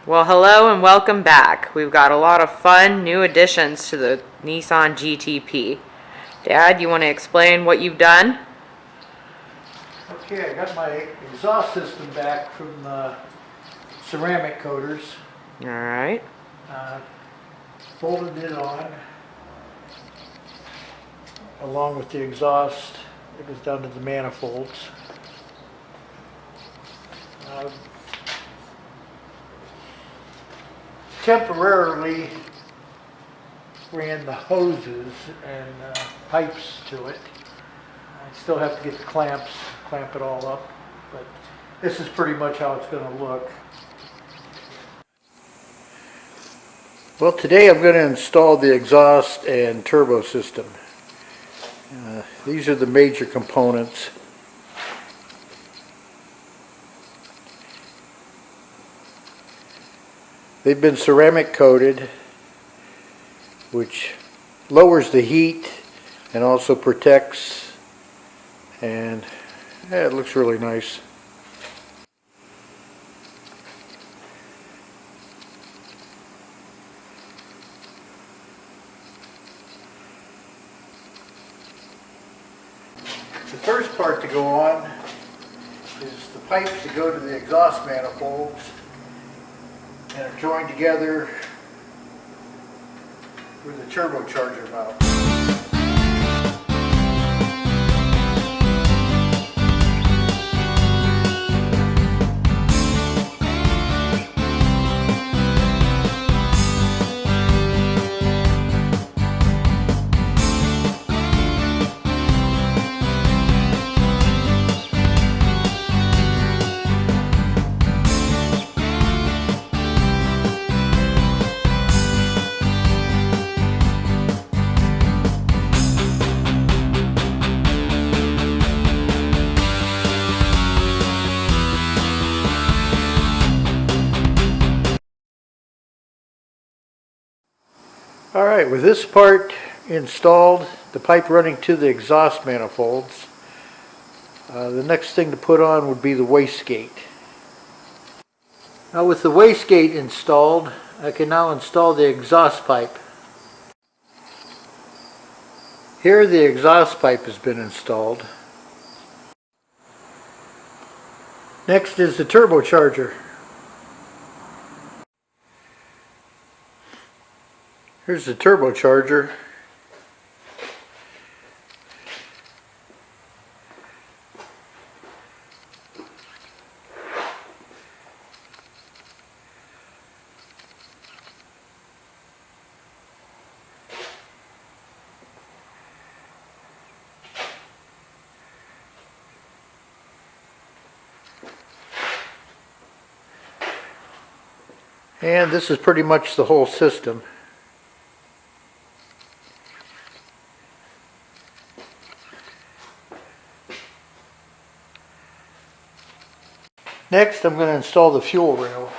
Well, hello and welcome back. We've got a lot of fun new additions to the Nissan GTP. Dad, you want to explain what you've done? Okay, I got my exhaust system back from the ceramic coaters. All right. Uh, Folded it on along with the exhaust. It goes down to the manifolds. Uh, Temporarily ran the hoses and pipes to it. I still have to get the clamp it all up, but this is pretty much how it's going to look. Well, today I'm going to install the exhaust and turbo system. These are the major components. They've been ceramic coated, which lowers the heat and also protects, and yeah, it looks really nice. The first part to go on is the pipes that go to the exhaust manifolds and are joined together with a turbocharger mount. Alright, with this part installed, the pipe running to the exhaust manifolds, the next thing to put on would be the wastegate. Now with the wastegate installed, I can now install the exhaust pipe. Here the exhaust pipe has been installed. Next is the turbocharger. Here's the turbocharger. And this is pretty much the whole system. Next, I'm going to install the fuel rail.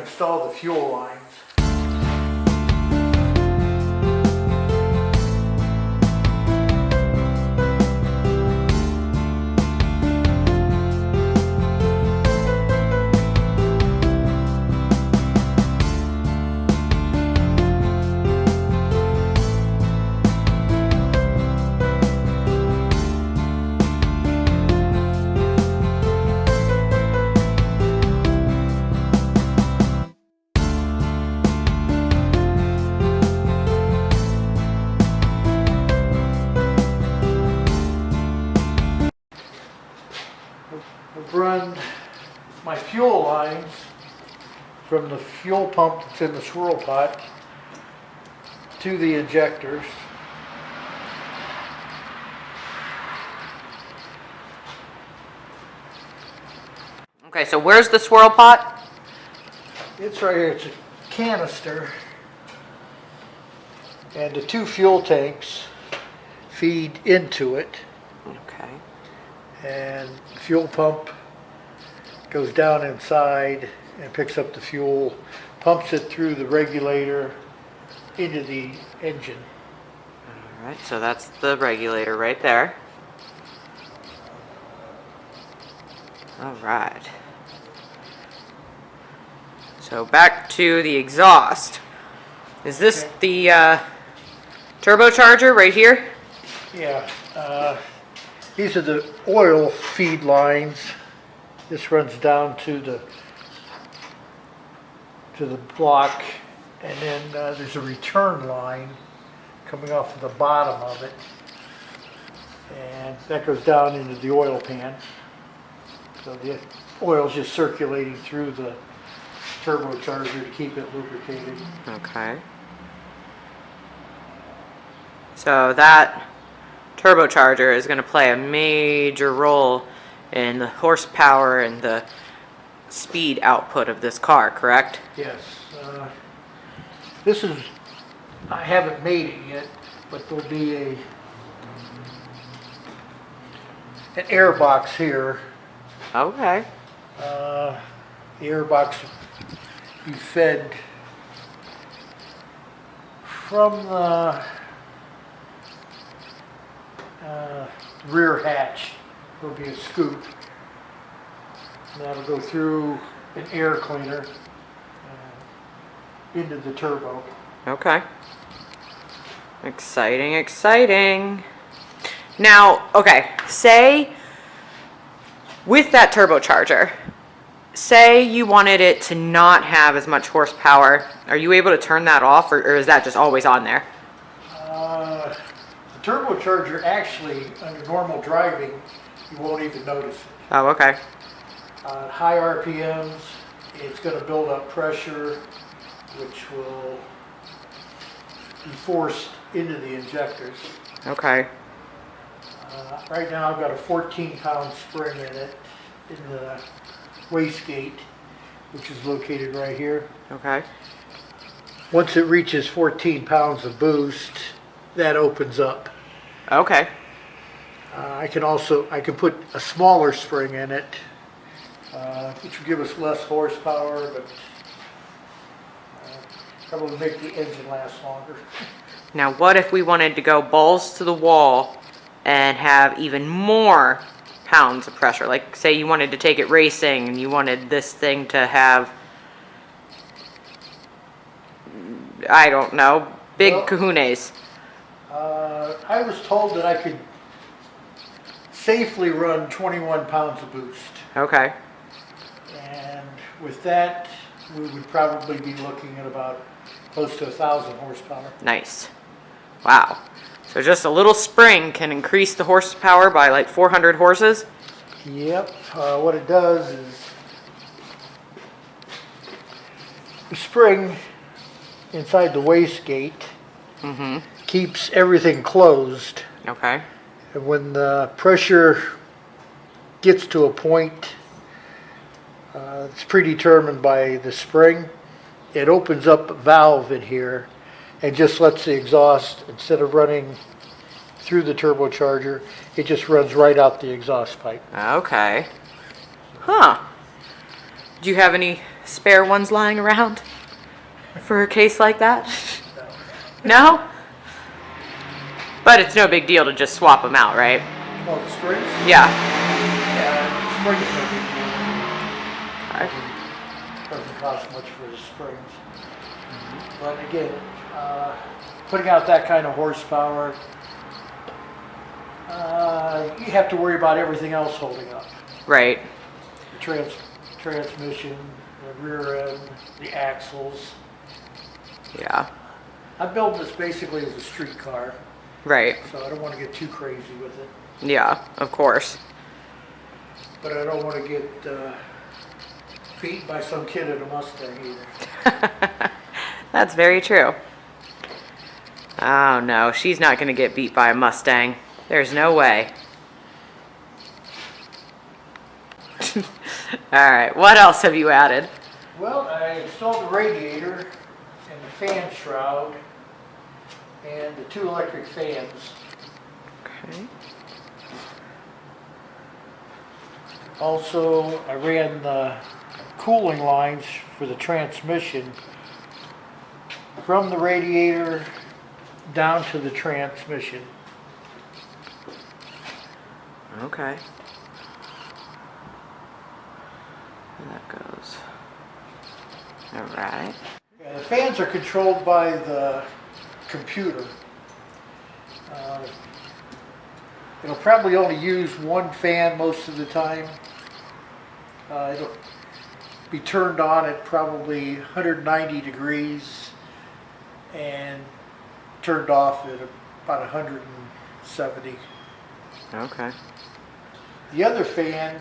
install the fuel lines. I've run my fuel lines from the fuel pump that's in the swirl pot to the injectors. Okay, so where's the swirl pot? It's right here, it's a canister, and the two fuel tanks feed into it, Okay. and the fuel pump goes down inside and picks up the fuel, pumps it through the regulator into the engine. All right, so that's the regulator right there. All right. So back to the exhaust. Is this Okay. the turbocharger right here? Yeah, these are the oil feed lines. This runs down to the block, and then there's a return line coming off of the bottom of it, and that goes down into the oil pan. So the oil's just circulating through the turbocharger to keep it lubricated. Okay. So that turbocharger is going to play a major role in the horsepower and the speed output of this car, correct? Yes. This is, I haven't made it yet, but there'll be an air box here. Okay. The air box will be fed from the rear hatch. There'll be a scoop, and that'll go through an air cleaner into the turbo. Okay. Exciting, exciting. Now, okay, say with that turbocharger, say you wanted it to not have as much horsepower, are you able to turn that off, or is that just always on there? The turbocharger actually, under normal driving, you won't even notice it. Oh, okay. High RPMs, it's going to build up pressure, which will be forced into the injectors. Okay. Right now I've got a 14-pound spring in it, in the wastegate, which is located right here. Okay. Once it reaches 14 pounds of boost, that opens up. Okay. I can put a smaller spring in it, which will give us less horsepower, but probably make the engine last longer. Now, what if we wanted to go balls to the wall and have even more pounds of pressure? Like, say you wanted to take it racing and you wanted this thing to have, I don't know, big Well, kahunas. I was told that I could safely run 21 pounds of boost. Okay. And with that, we would probably be looking at about close to 1,000 horsepower. Nice. Wow. So just a little spring can increase the horsepower by like 400 horses? Yep. What it does is the spring inside the wastegate keeps everything closed. Okay. And when the pressure gets to a point it's predetermined by the spring, it opens up a valve in here and just lets the exhaust, instead of running through the turbocharger, it just runs right out the exhaust pipe. Okay. Huh. Do you have any spare ones lying around for a case like that? No. No? But it's no big deal to just swap them out, right? Oh, the springs? Yeah. Yeah, springs are big deal. Okay. Doesn't cost much for the springs. But again, putting out that kind of horsepower, you have to worry about everything else holding up. Right. The transmission, the rear end, the axles. Yeah. I'm building this basically as a street car, Right. so I don't want to get too crazy with it. Yeah, of course. But I don't want to get beaten by some kid in a Mustang either. That's very true. Oh no, she's not going to get beat by a Mustang. There's no way. Alright, what else have you added? Well, I installed the radiator and the fan shroud and the 2 electric fans. Okay. Also, I ran the cooling lines for the transmission from the radiator down to the transmission. Okay. And that goes. Alright. Yeah, the fans are controlled by the computer. It'll probably only use one fan most of the time. It'll be turned on at probably 190 degrees and turned off at about 170. Okay. The other fan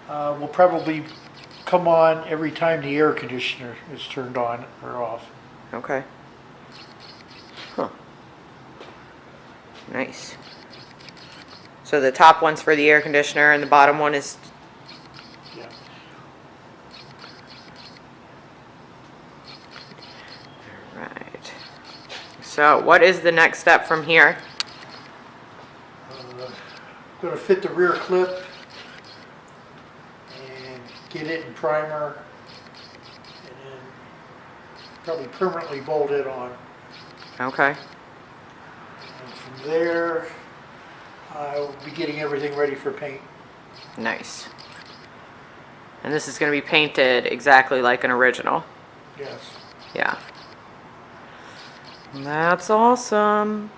will probably come on every time the air conditioner is turned on or off. Okay. Huh. Nice. So the top one's for the air conditioner and the bottom one is... Yeah. Right. So what is the next step from here? Going to fit the rear clip and get it in primer and then probably permanently bolt it on. Okay. And from there, I'll be getting everything ready for paint. Nice. And this is going to be painted exactly like an original. Yes. Yeah. That's awesome.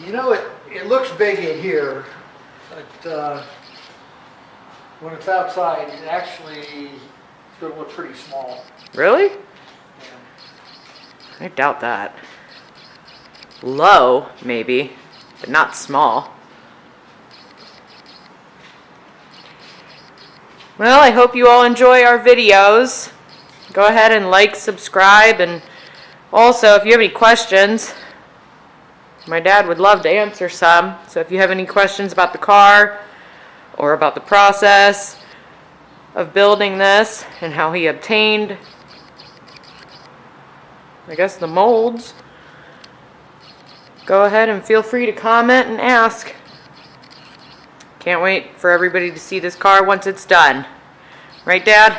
You know, it looks big in here, but when it's outside, it actually is going to look pretty small. Really? Yeah. I doubt that. Low, maybe, but not small. Well, I hope you all enjoy our videos. Go ahead and like, subscribe, and also if you have any questions, my dad would love to answer some. So if you have any questions about the car or about the process of building this and how he obtained, I guess, the molds, go ahead and feel free to comment and ask. Can't wait for everybody to see this car once it's done. Right, Dad?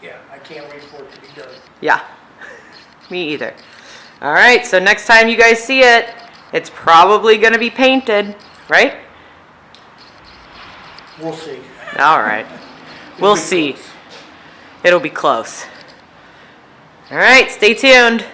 Yeah, I can't wait for it to be done. Yeah. Me either. Alright, so next time you guys see it, it's probably going to be painted, right? We'll see. Alright. We'll see. It'll be close. Alright, stay tuned.